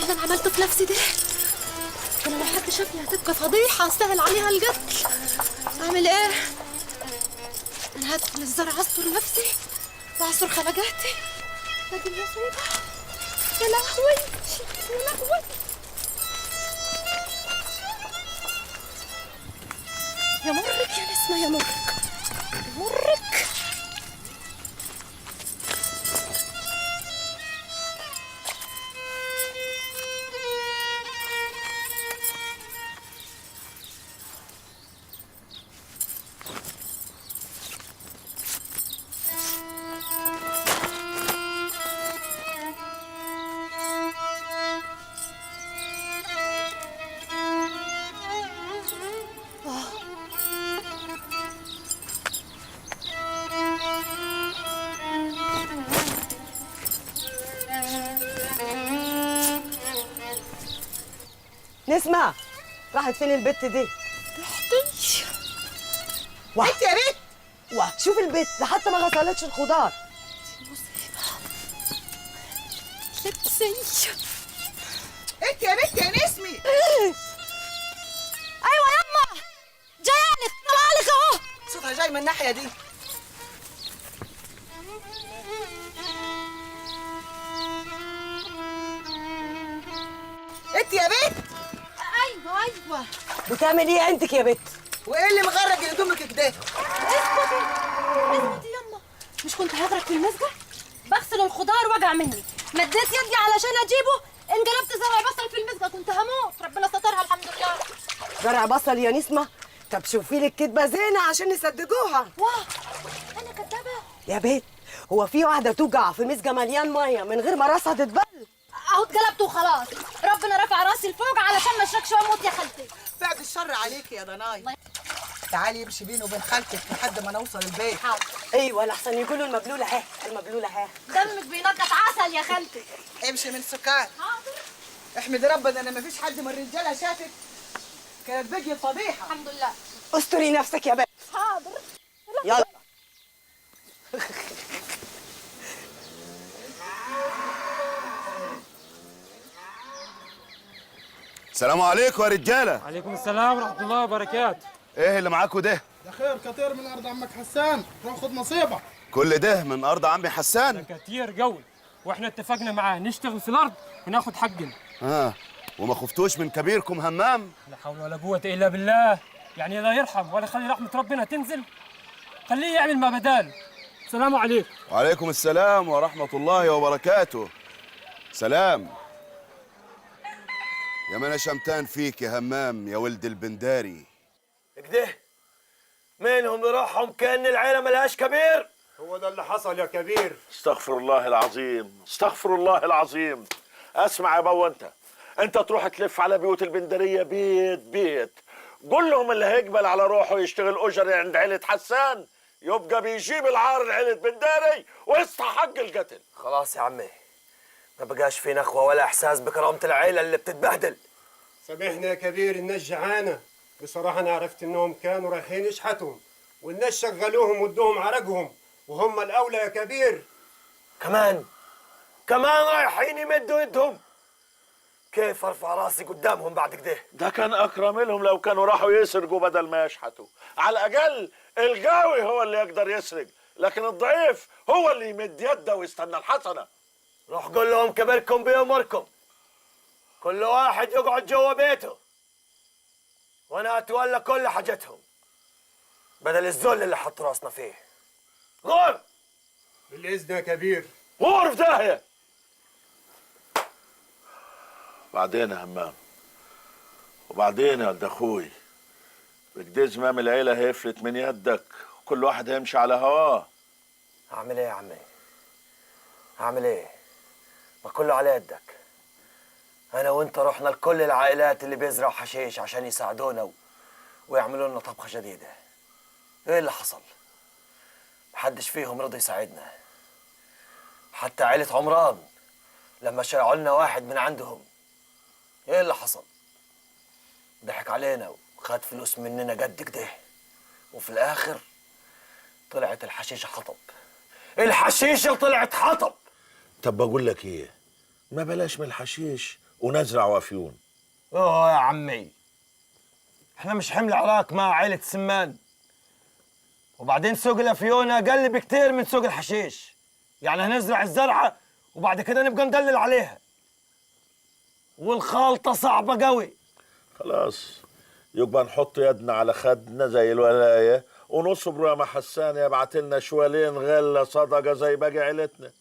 اللي انا عملته في نفسي ده؟ انا لو حد شافني هتبقى فضيحه استاهل عليها القتل. اعمل ايه؟ انا هدخل الزرع استر نفسي واعصر خلقاتي. هذه المصيبه. يا لهوي يا لهوي. يا مرك يا نسمه يا مرك يا مرك. نسمة راحت فين البت دي؟ رحتي انت يا بت واه شوف البت ده حتى ما غسلتش الخضار. دي مصيبه. لبسي. انت يا بت يا نسمي. ايوه يما جايالك طلعلك اهو. صوتها جاي من الناحيه دي. انت يا بت. ايوه ايوه. بتعمل ايه انتك يا بت؟ وايه اللي مغرق هدومك كده؟ اسكتي اسكتي يما. مش كنت هغرق في المسجد؟ بغسل الخضار وجع مني، مديت يدي علشان اجيبه، انقلبت زرع بصل في المسجد، كنت هموت. ربنا سترها الحمد لله. زرع بصل يا نسمة؟ طب شوفي لك كدبة زينة عشان يصدقوها. واه انا كدابه؟ يا بت هو في واحدة توجع في مسجة مليان مية من غير ما راسها تتبل؟ اهو اتقلبت وخلاص. ربنا رفع راسي لفوق علشان ما اشركش واموت يا خالتي. بعد الشر عليك يا ضناي. تعالي امشي بيني وبين خالتك لحد ما نوصل البيت. حاضر. ايوه لحسن يقولوا المبلولة اهي المبلولة اهي. دمك بينقط عسل يا خالتي. امشي من سكان. حاضر. احمد ربنا ان مفيش حد من الرجاله شافك، كانت بقيت فضيحه. الحمد لله. استري نفسك يا بت. حاضر. يلا. السلام عليكم يا رجاله. عليكم السلام ورحمة الله وبركاته. ايه اللي معاكوا ده؟ ده خير كتير من ارض عمك حسان، روح خد نصيبك. كل ده من ارض عمي حسان؟ ده كتير قوي، واحنا اتفقنا معاه نشتغل في الارض وناخد حقنا. وما خفتوش من كبيركم همام؟ لا حول ولا قوة الا بالله. يعني لا يرحم ولا يخلي رحمة ربنا تنزل، خليه يعمل ما بدال. السلام عليكم. وعليكم السلام ورحمة الله وبركاته. سلام. يا ما انا شمتان فيك يا همام يا ولد البنداري. كده منهم بروحهم كأن العيلة ملهاش كبير. هو ده اللي حصل يا كبير. استغفر الله العظيم استغفر الله العظيم. اسمع يا بابا، انت تروح تلف على بيوت البندرية بيت بيت، قول لهم اللي هيقبل على روحه يشتغل اجري عند عيلة حسان يبقى بيجيب العار لعيلة بنداري ويستحق القتل. خلاص يا عمي، ما بقاش في نخوة ولا احساس بكرامة العيلة اللي بتتبهدل. سامحنا يا كبير، الناس جعانه. بصراحه انا عرفت انهم كانوا رايحين يشحتوا والناس شغلوهم وادوهم عرقهم، وهم الاولى يا كبير. كمان رايحين يمدوا يدهم. كيف ارفع راسي قدامهم بعد كده؟ ده كان اكرم لهم لو كانوا راحوا يسرقوا بدل ما يشحتوا. على الاقل القوي هو اللي يقدر يسرق، لكن الضعيف هو اللي يمد يده ويستنى الحسنه. روح قول لهم كبركم بأمركم، كل واحد يقعد جوا بيته وانا اتولى كل حاجتهم بدل الذل اللي حط راسنا فيه. غور بالاذن يا كبير. غور في داهيه. بعدين يا همام، وبعدين يا ولد اخوي، بكده زمام العيله هيفلت من يدك وكل واحد هيمشي على هواه. اعمل ايه يا عمي؟ اعمل ايه؟ ما كله على يدك. انا وانت رحنا لكل العائلات اللي بيزرعوا حشيش عشان يساعدونا ويعملوا لنا طبخه جديده. ايه اللي حصل؟ محدش فيهم رضي يساعدنا. حتى عيله عمران لما شرعوا لنا واحد من عندهم، ايه اللي حصل؟ ضحك علينا وخد فلوس مننا قد كده، وفي الاخر طلعت الحشيشه حطب. الحشيشه طلعت حطب. طب بقول لك ايه، ما بلاش من الحشيش ونزرع وافيون. اوه يا عمي، احنا مش حمل عراك مع عائلة سمان. وبعدين سوق الافيون اقل بكتير من سوق الحشيش، يعني هنزرع الزرعة وبعد كده نبقى ندلل عليها، والخالطة صعبة قوي. خلاص يبقى نحط يدنا على خدنا زي الولاية ونصبر يا حسان يبعت لنا شوالين غلة صدقة زي باقي عيلتنا.